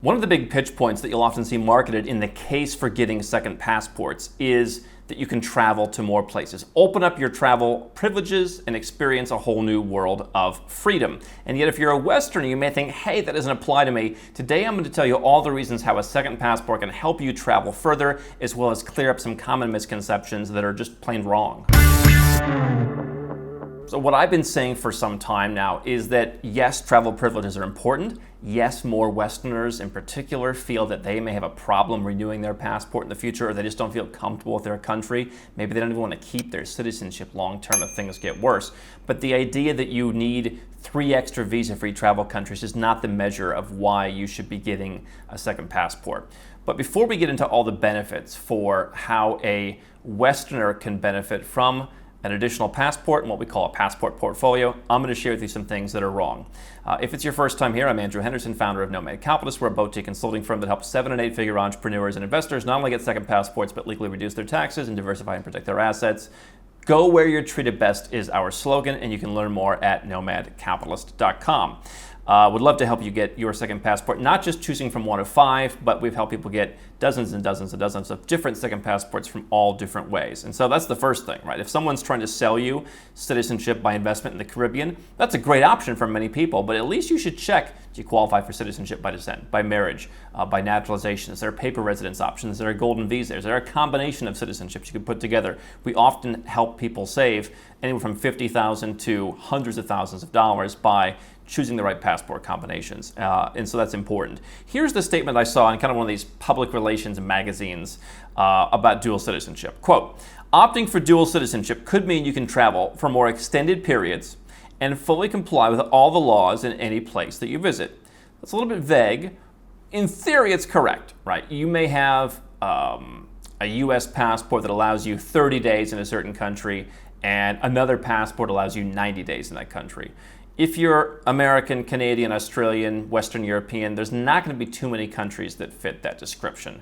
One of the big pitch points that you'll often see marketed in the case for getting second passports is that you can travel to more places. Open up your travel privileges and experience a whole new world of freedom. And yet if you're a Westerner, you may think, hey, that doesn't apply to me. Today I'm going to tell you all the reasons how a second passport can help you travel further, as well as clear up some common misconceptions that are just plain wrong. So what I've been saying for some time now is that yes, travel privileges are important. Yes, more Westerners in particular feel that they may have a problem renewing their passport in the future, or they just don't feel comfortable with their country. Maybe they don't even want to keep their citizenship long term if things get worse. But the idea that you need 3 extra visa-free travel countries is not the measure of why you should be getting a second passport. But before we get into all the benefits for how a Westerner can benefit from an additional passport and what we call a passport portfolio, I'm going to share with you some things that are wrong. If it's your first time here, I'm Andrew Henderson, founder of Nomad Capitalist. We're a boutique consulting firm that helps 7- and 8-figure entrepreneurs and investors not only get second passports, but legally reduce their taxes and diversify and protect their assets. Go where you're treated best is our slogan, and you can learn more at nomadcapitalist.com. Would love to help you get your second passport, not just choosing from 1 of 5, but we've helped people get dozens and dozens and dozens of different second passports from all different ways. And so that's the first thing, right? If someone's trying to sell you citizenship by investment in the Caribbean, that's a great option for many people, but at least you should check, do you qualify for citizenship by descent, by marriage, by naturalization? Is there a paper residence option? Is there a golden visa? Is there a combination of citizenships you can put together? We often help people save anywhere from $50,000 to hundreds of thousands of dollars by choosing the right passport combinations, and so that's important. Here's the statement I saw in kind of one of these public relations magazines about dual citizenship. Quote, opting for dual citizenship could mean you can travel for more extended periods and fully comply with all the laws in any place that you visit. That's a little bit vague. In theory, it's correct, right? You may have a US passport that allows you 30 days in a certain country, and another passport allows you 90 days in that country. If you're American, Canadian, Australian, Western European, there's not going to be too many countries that fit that description.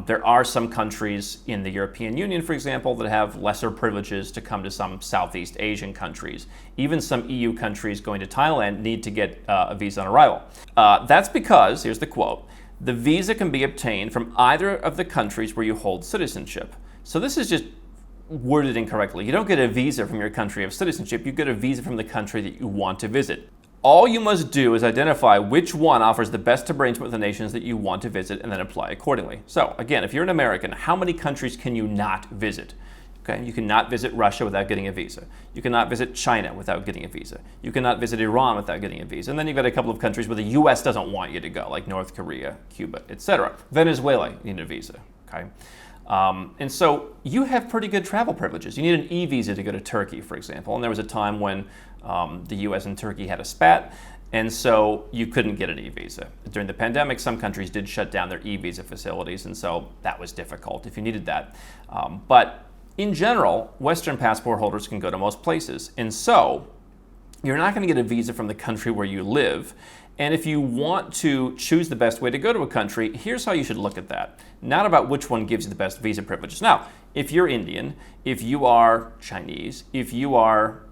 There are some countries in the European Union, for example, that have lesser privileges to come to some Southeast Asian countries. Even some EU countries going to Thailand need to get a visa on arrival. That's because, here's the quote, the visa can be obtained from either of the countries where you hold citizenship. So this is just worded incorrectly. You don't get a visa from your country of citizenship, you get a visa from the country that you want to visit. All you must do is identify which one offers the best arrangement with the nations that you want to visit and then apply accordingly. So again, if you're an American, how many countries can you not visit? Okay, you cannot visit Russia without getting a visa. You cannot visit China without getting a visa. You cannot visit Iran without getting a visa. And then you've got a couple of countries where the US doesn't want you to go, like North Korea, Cuba, etc. Venezuela, you need a visa. Okay. And so you have pretty good travel privileges. You need an e-visa to go to Turkey, for example. And there was a time when the US and Turkey had a spat, and so you couldn't get an e-visa. During the pandemic, some countries did shut down their e-visa facilities, and so that was difficult if you needed that. But in general, Western passport holders can go to most places. And so you're not going to get a visa from the country where you live. And if you want to choose the best way to go to a country, here's how you should look at that. Not about which one gives you the best visa privileges. Now, if you're Indian, if you are Chinese, if you are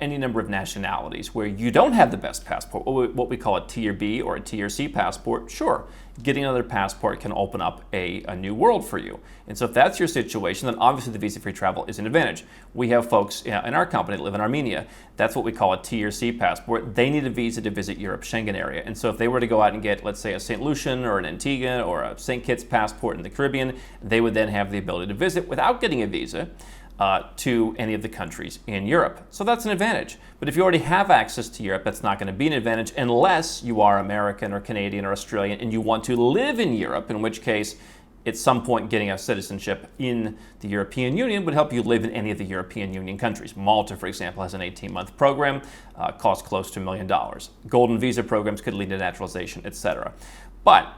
any number of nationalities where you don't have the best passport, what we call a Tier B or a Tier C passport, sure, getting another passport can open up a new world for you. And so if that's your situation, then obviously the visa-free travel is an advantage. We have folks in our company that live in Armenia. That's what we call a Tier C passport. They need a visa to visit Europe, Schengen area. And so if they were to go out and get, let's say, a St. Lucian or an Antigua or a St. Kitts passport in the Caribbean, they would then have the ability to visit without getting a visa to any of the countries in Europe. So that's an advantage. But if you already have access to Europe, that's not going to be an advantage unless you are American or Canadian or Australian and you want to live in Europe, in which case at some point getting a citizenship in the European Union would help you live in any of the European Union countries. Malta, for example, has an 18-month program, costs close to $1 million. Golden visa programs could lead to naturalization, etc. But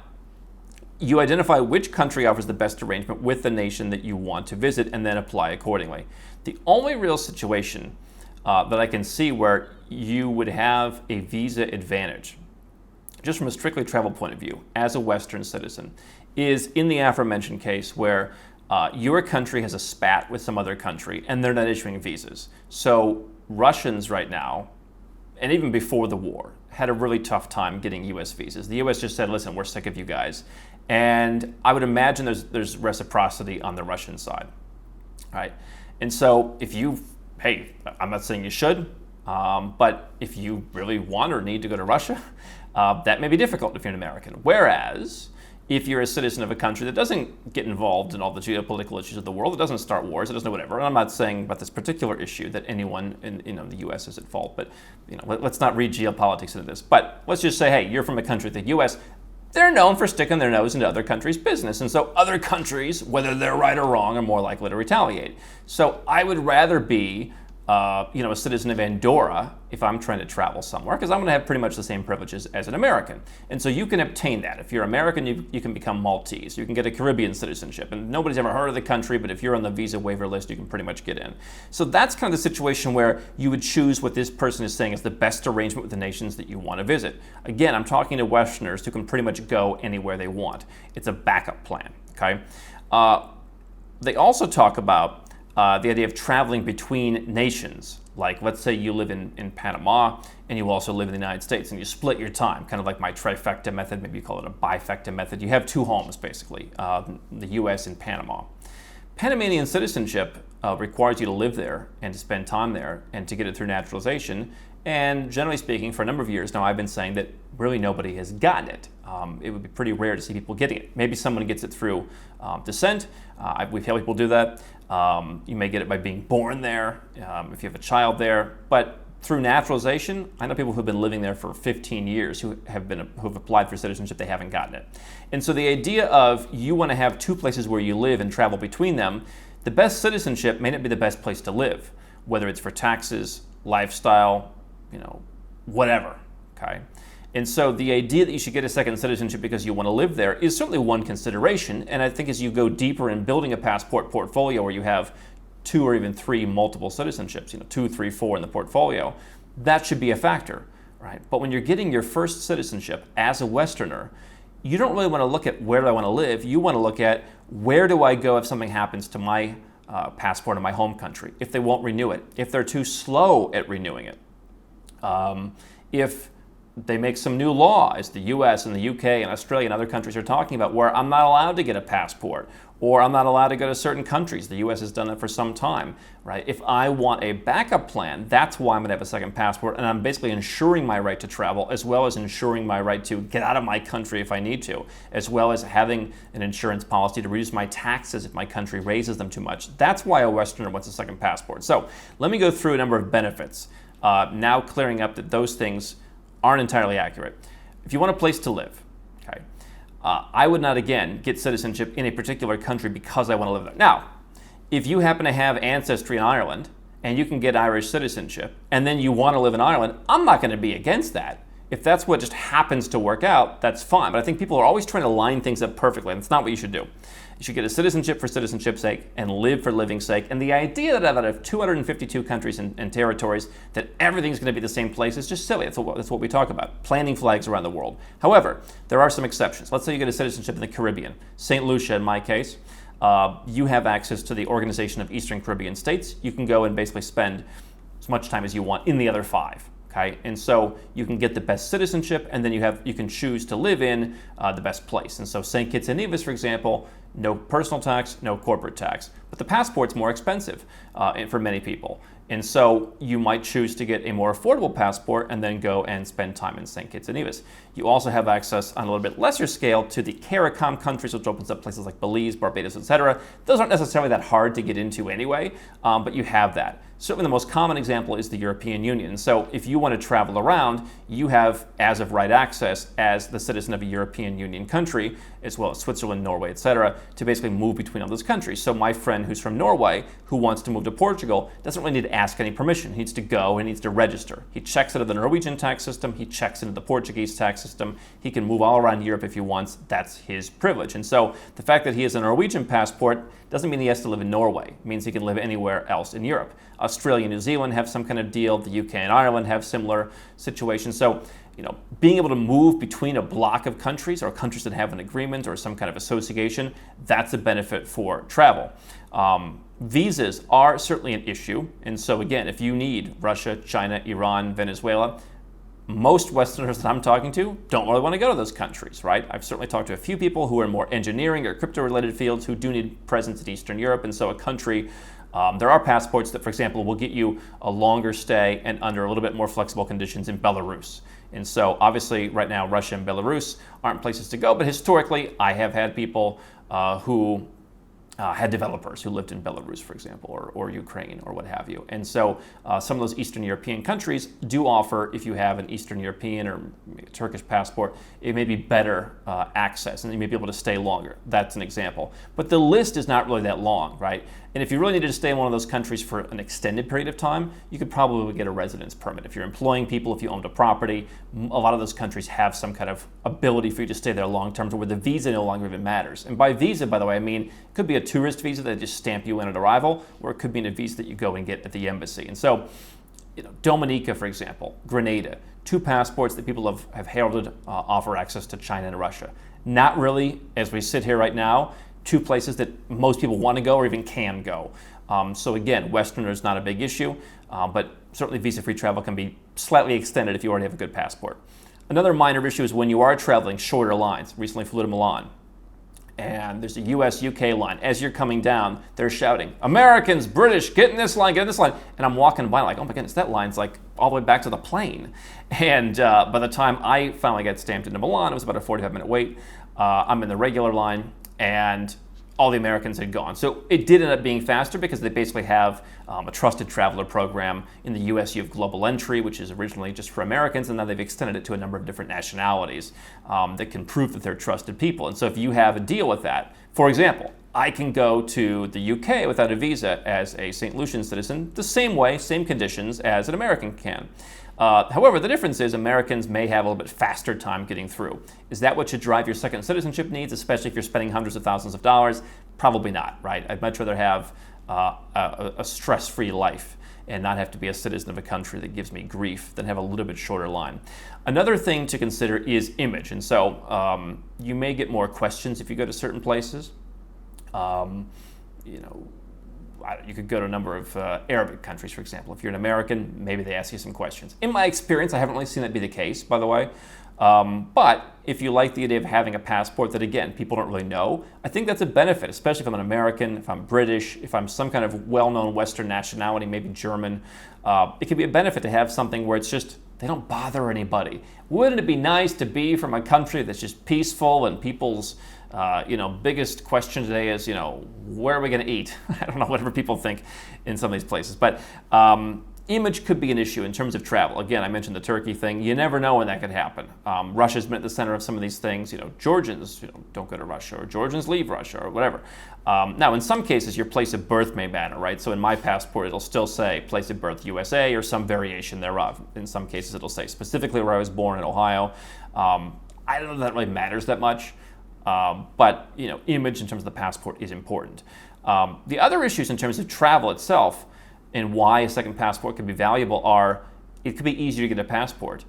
you identify which country offers the best arrangement with the nation that you want to visit and then apply accordingly. The only real situation that I can see where you would have a visa advantage, just from a strictly travel point of view, as a Western citizen, is in the aforementioned case where your country has a spat with some other country and they're not issuing visas. So Russians right now, and even before the war, had a really tough time getting U.S. visas. The U.S. just said, listen, we're sick of you guys. And I would imagine there's reciprocity on the Russian side, right? And so hey, I'm not saying you should, but if you really want or need to go to Russia, that may be difficult if you're an American. Whereas, if you're a citizen of a country that doesn't get involved in all the geopolitical issues of the world, it doesn't start wars, it doesn't do whatever. And I'm not saying about this particular issue that anyone in the U.S. is at fault, but let's not read geopolitics into this. But let's just say, hey, you're from a country, the U.S., they're known for sticking their nose into other countries' business. And so other countries, whether they're right or wrong, are more likely to retaliate. So I would rather be a citizen of Andorra if I'm trying to travel somewhere, because I'm going to have pretty much the same privileges as an American. And so you can obtain that. If you're American, you can become Maltese. You can get a Caribbean citizenship. And nobody's ever heard of the country, but if you're on the visa waiver list, you can pretty much get in. So that's kind of the situation where you would choose what this person is saying is the best arrangement with the nations that you want to visit. Again, I'm talking to Westerners who can pretty much go anywhere they want. It's a backup plan, okay? They also talk about the idea of traveling between nations. Like, let's say you live in Panama and you also live in the United States and you split your time, kind of like my trifecta method, maybe you call it a bifecta method. You have two homes, basically, the US and Panama. Panamanian citizenship requires you to live there and to spend time there and to get it through naturalization. And generally speaking, for a number of years now, I've been saying that really nobody has gotten it. It would be pretty rare to see people getting it. Maybe someone gets it through descent. We've had people do that. You may get it by being born there, if you have a child there. But through naturalization, I know people who've been living there for 15 years who've applied for citizenship, they haven't gotten it. And so the idea of you want to have two places where you live and travel between them, the best citizenship may not be the best place to live, whether it's for taxes, lifestyle, whatever, okay? And so the idea that you should get a second citizenship because you want to live there is certainly one consideration. And I think as you go deeper in building a passport portfolio where you have 2 or even 3 multiple citizenships, 2, 3, 4 in the portfolio, that should be a factor, right? But when you're getting your first citizenship as a Westerner, you don't really want to look at where do I want to live. You want to look at where do I go if something happens to my passport in my home country, if they won't renew it, if they're too slow at renewing it, if they make some new law, as the US and the UK and Australia and other countries are talking about, where I'm not allowed to get a passport, or I'm not allowed to go to certain countries. The US has done that for some time, right? If I want a backup plan, that's why I'm gonna have a second passport, and I'm basically ensuring my right to travel, as well as ensuring my right to get out of my country if I need to, as well as having an insurance policy to reduce my taxes if my country raises them too much. That's why a Westerner wants a second passport. So let me go through a number of benefits, now clearing up that those things aren't entirely accurate. If you want a place to live, okay, I would not, again, get citizenship in a particular country because I want to live there. Now, if you happen to have ancestry in Ireland and you can get Irish citizenship and then you want to live in Ireland, I'm not going to be against that. If that's what just happens to work out, that's fine. But I think people are always trying to line things up perfectly, and it's not what you should do. You should get a citizenship for citizenship's sake and live for living's sake. And the idea that out of 252 countries and territories that everything's going to be the same place is just silly. That's what we talk about, planting flags around the world. However, there are some exceptions. Let's say you get a citizenship in the Caribbean. St. Lucia, in my case, you have access to the Organization of Eastern Caribbean States. You can go and basically spend as much time as you want in the other 5. Okay, and so you can get the best citizenship, and then you can choose to live in the best place. And so St. Kitts and Nevis, for example, no personal tax, no corporate tax, but the passport's more expensive for many people. And so you might choose to get a more affordable passport and then go and spend time in St. Kitts and Nevis. You also have access on a little bit lesser scale to the CARICOM countries, which opens up places like Belize, Barbados, etc. Those aren't necessarily that hard to get into anyway, but you have that. Certainly the most common example is the European Union. So if you want to travel around, you have as of right access as the citizen of a European Union country, as well as Switzerland, Norway, etc., to basically move between all those countries. So my friend who's from Norway, who wants to move to Portugal, doesn't really need to ask any permission. He needs to go and needs to register. He checks into the Norwegian tax system, he checks into the Portuguese tax system, he can move all around Europe if he wants. That's his privilege. And so the fact that he has a Norwegian passport doesn't mean he has to live in Norway. It means he can live anywhere else in Europe. Australia and New Zealand have some kind of deal. The UK and Ireland have similar situations. So, being able to move between a block of countries or countries that have an agreement or some kind of association, that's a benefit for travel. Visas are certainly an issue. And so again, if you need Russia, China, Iran, Venezuela, most Westerners that I'm talking to don't really want to go to those countries, right? I've certainly talked to a few people who are in more engineering or crypto-related fields who do need presence in Eastern Europe, and so a country, there are passports that, for example, will get you a longer stay and under a little bit more flexible conditions in Belarus. And so obviously right now Russia and Belarus aren't places to go, but historically I have had people who had developers who lived in Belarus, for example, or Ukraine or what have you. And so some of those Eastern European countries do offer, if you have an Eastern European or Turkish passport, it may be better access and you may be able to stay longer. That's an example. But the list is not really that long, right? And if you really needed to stay in one of those countries for an extended period of time, you could probably get a residence permit. If you're employing people, if you owned a property, a lot of those countries have some kind of ability for you to stay there long term to where the visa no longer even matters. And by visa, by the way, I mean it could be a tourist visa that just stamp you in at arrival, or it could be a visa that you go and get at the embassy. And so, Dominica, for example, Grenada, two passports that people have heralded offer access to China and Russia. Not really, as we sit here right now, two places that most people want to go or even can go. So again, Westerners not a big issue, but certainly visa-free travel can be slightly extended if you already have a good passport. Another minor issue is when you are traveling shorter lines. Recently flew to Milan, and there's a US-UK line. As you're coming down, they're shouting, "Americans, British, get in this line, get in this line." And I'm walking by like, oh my goodness, that line's like all the way back to the plane. And by the time I finally got stamped into Milan, it was about a 45-minute wait. I'm in the regular line, and all the Americans had gone. So it did end up being faster because they basically have a trusted traveler program. In the US, you have global entry, which is originally just for Americans, and now they've extended it to a number of different nationalities that can prove that they're trusted people. And so if you have a deal with that, for example, I can go to the UK without a visa as a St. Lucian citizen, the same way, same conditions as an American can. However, the difference is Americans may have a little bit faster time getting through. Is that what should drive your second citizenship needs, especially if you're spending hundreds of thousands of dollars? Probably not, right? I'd much rather have a stress-free life and not have to be a citizen of a country that gives me grief than have a little bit shorter line. Another thing to consider is image. And so you may get more questions if you go to certain places. You could go to a number of Arabic countries, for example. If you're an American, maybe they ask you some questions. In my experience, I haven't really seen that be the case, by the way. But if you like the idea of having a passport that, again, people don't really know, I think that's a benefit, especially if I'm an American, if I'm British, if I'm some kind of well-known Western nationality, maybe German. It can be a benefit to have something where it's just, they don't bother anybody. Wouldn't it be nice to be from a country that's just peaceful and people's biggest question today is, where are we going to eat? I don't know, whatever people think in some of these places. But image could be an issue in terms of travel. Again, I mentioned the Turkey thing. You never know when that could happen. Russia's been at the center of some of these things. Georgians don't go to Russia, or Georgians leave Russia, or whatever. Now, in some cases, your place of birth may matter, right? So in my passport, it'll still say place of birth USA or some variation thereof. In some cases, it'll say specifically where I was born in Ohio. I don't know if that really matters that much. But image in terms of the passport is important. The other issues in terms of travel itself and why a second passport could be valuable are, it could be easier to get a passport.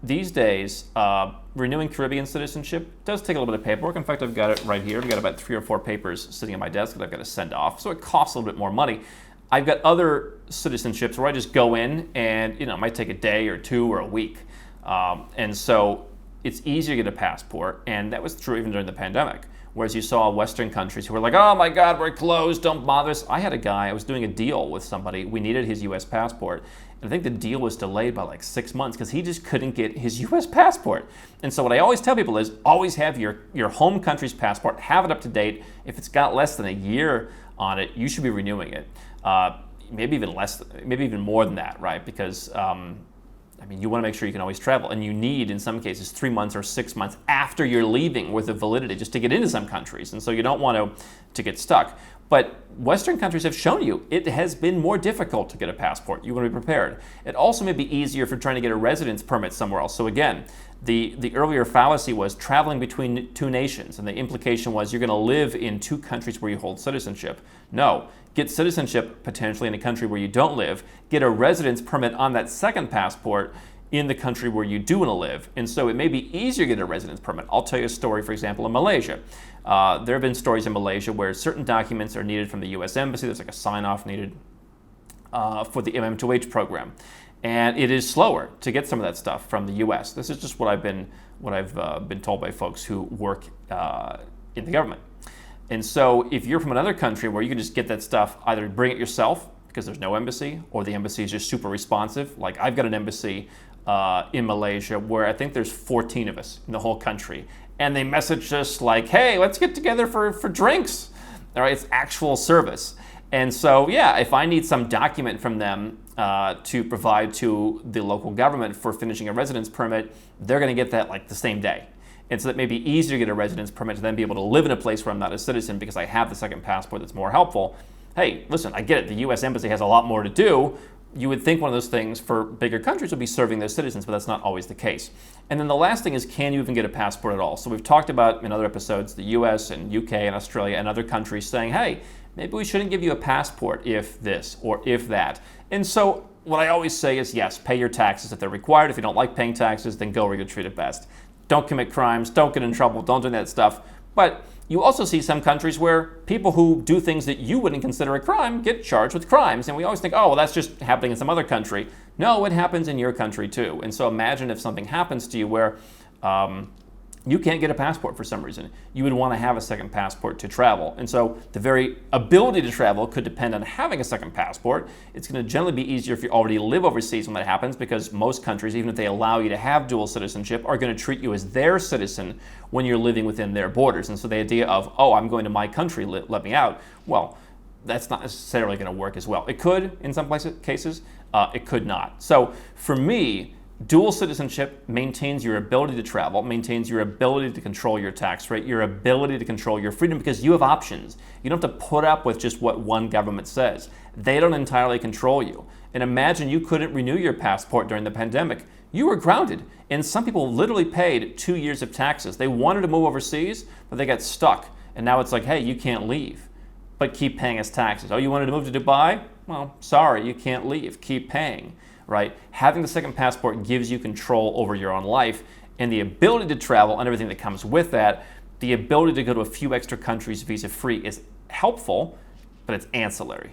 These days, renewing Caribbean citizenship does take a little bit of paperwork. In fact, I've got it right here. I've got about 3 or 4 papers sitting on my desk that I've got to send off. So it costs a little bit more money. I've got other citizenships where I just go in and it might take a day or 2 or a week. And so it's easier to get a passport, and that was true even during the pandemic. Whereas you saw Western countries who were like, oh my God, we're closed, don't bother us. I had a guy, I was doing a deal with somebody, we needed his US passport, and I think the deal was delayed by like 6 months because he just couldn't get his US passport. And so what I always tell people is always have your home country's passport, have it up to date. If it's got less than a year on it, you should be renewing it. Maybe even less, maybe even more than that, right? Because you want to make sure you can always travel, and you need, in some cases, 3 months or 6 months after you're leaving worth of validity just to get into some countries, and so you don't want to get stuck. But Western countries have shown you it has been more difficult to get a passport. You want to be prepared. It also may be easier if you're trying to get a residence permit somewhere else. So again, the earlier fallacy was traveling between 2 nations, and the implication was you're going to live in 2 countries where you hold citizenship. No. Get citizenship potentially in a country where you don't live, get a residence permit on that second passport in the country where you do want to live. And so it may be easier to get a residence permit. I'll tell you a story, for example, in Malaysia. There have been stories in Malaysia where certain documents are needed from the US Embassy. There's like a sign-off needed for the MM2H program. and it is slower to get some of that stuff from the U.S. This is just what I've been told by folks who work in the government. And so if you're from another country where you can just get that stuff, either bring it yourself because there's no embassy, or the embassy is just super responsive. Like I've got an embassy in Malaysia where I think there's 14 of us in the whole country, and they message us like, hey, let's get together for drinks. All right, it's actual service. And so, yeah, if I need some document from them to provide to the local government for finishing a residence permit, they're going to get that like the same day. And so that may be easier to get a residence permit to then be able to live in a place where I'm not a citizen because I have the second passport that's more helpful. Hey, listen, I get it. The U.S. Embassy has a lot more to do. You would think one of those things for bigger countries would be serving their citizens, but that's not always the case. And then the last thing is, can you even get a passport at all? So we've talked about in other episodes the U.S. and U.K. and Australia and other countries saying, hey, maybe we shouldn't give you a passport if this or if that. And so what I always say is, yes, pay your taxes if they're required. If you don't like paying taxes, then go where you're treated best. Don't commit crimes, don't get in trouble, don't do that stuff. But you also see some countries where people who do things that you wouldn't consider a crime get charged with crimes. And we always think, oh, well, that's just happening in some other country. No, it happens in your country too. And so imagine if something happens to you where you can't get a passport for some reason. You would want to have a second passport to travel. And so the very ability to travel could depend on having a second passport. It's going to generally be easier if you already live overseas when that happens, because most countries, even if they allow you to have dual citizenship, are going to treat you as their citizen when you're living within their borders. And so the idea of, oh, I'm going to my country, let me out, well, that's not necessarily going to work as well. It could in some cases, it could not. So for me, dual citizenship maintains your ability to travel, maintains your ability to control your tax rate, your ability to control your freedom, because you have options. You don't have to put up with just what one government says. They don't entirely control you. And imagine you couldn't renew your passport during the pandemic. You were grounded. And some people literally paid 2 years of taxes. They wanted to move overseas, but they got stuck. And now it's like, hey, you can't leave, but keep paying us taxes. Oh, you wanted to move to Dubai? Well, sorry, you can't leave. Keep paying. Right? Having the second passport gives you control over your own life and the ability to travel and everything that comes with that. The ability to go to a few extra countries visa-free is helpful, but it's ancillary.